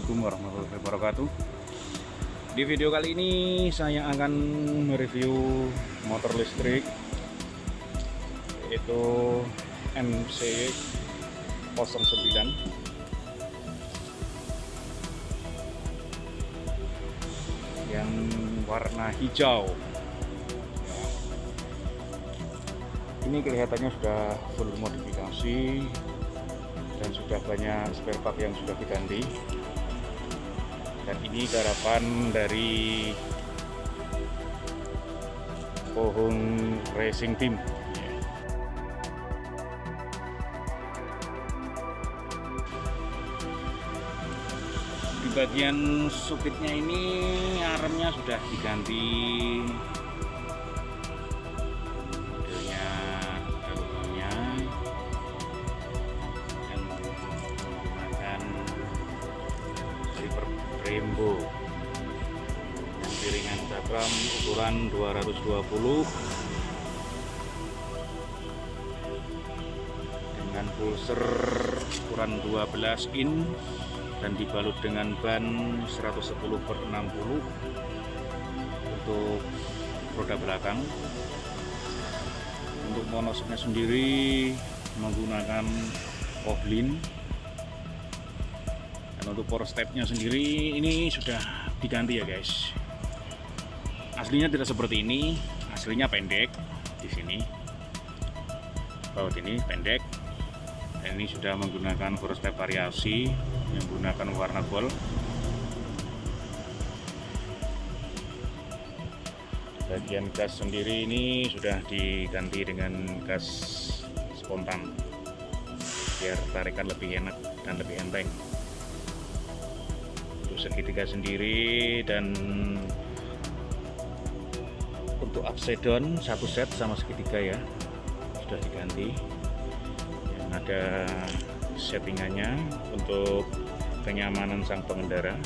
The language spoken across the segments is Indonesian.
Assalamualaikum warahmatullahi wabarakatuh. Di video kali ini saya akan mereview motor listrik, yaitu MC 09 yang warna hijau. Ini kelihatannya sudah full modifikasi dan sudah banyak spare part yang sudah diganti. Dan ini garapan dari Pohung Racing Team. Di bagian supitnya ini aremnya sudah diganti. Brembo dan piringan cakram ukuran 220 dengan pulser ukuran 12 in dan dibalut dengan ban 110/60 untuk roda belakang. Untuk monosoknya sendiri menggunakan Ohlin. Untuk power stepnya sendiri ini sudah diganti ya guys. Aslinya tidak seperti ini, aslinya pendek di sini. Baut ini pendek. Dan ini sudah menggunakan power step variasi yang menggunakan warna gold. Bagian gas sendiri ini sudah diganti dengan gas spontan biar tarikan lebih enak dan lebih enteng. Segitiga sendiri dan untuk upside down satu set sama segitiga ya sudah diganti. Yang ada settingannya untuk kenyamanan sang pengendara.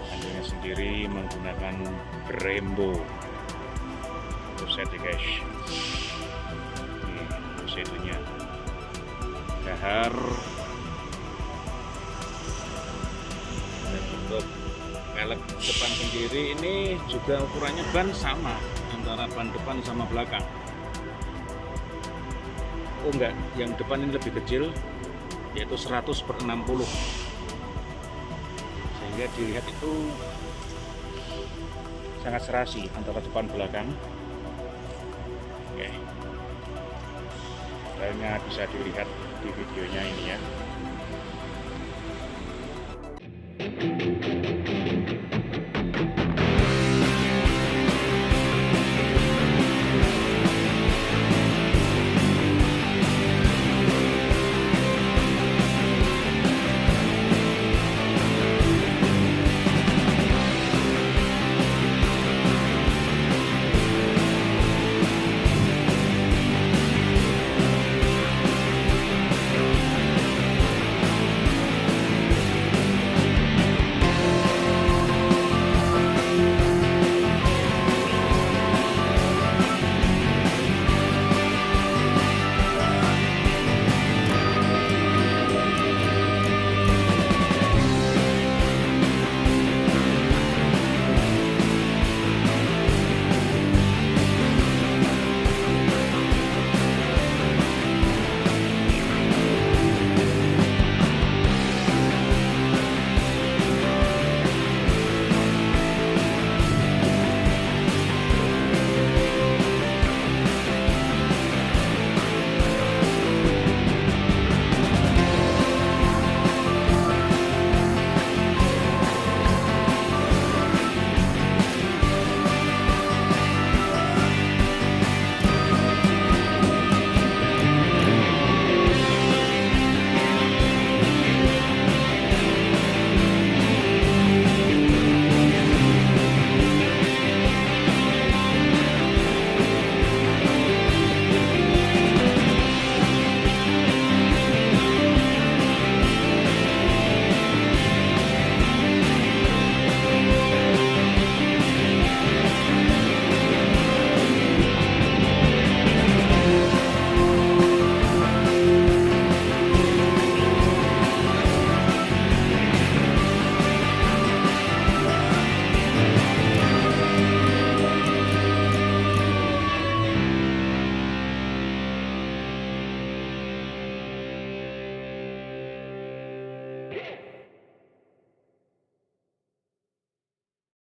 Handlenya sendiri menggunakan Brembo untuk set ya guys. Ini settingnya dahar. Dan untuk velg depan sendiri ini juga ukurannya ban sama antara ban depan sama belakang. Oh enggak, yang depan ini lebih kecil, yaitu 100/60, sehingga dilihat itu sangat serasi antara depan belakang. Oke, lainnya bisa dilihat di videonya ini ya.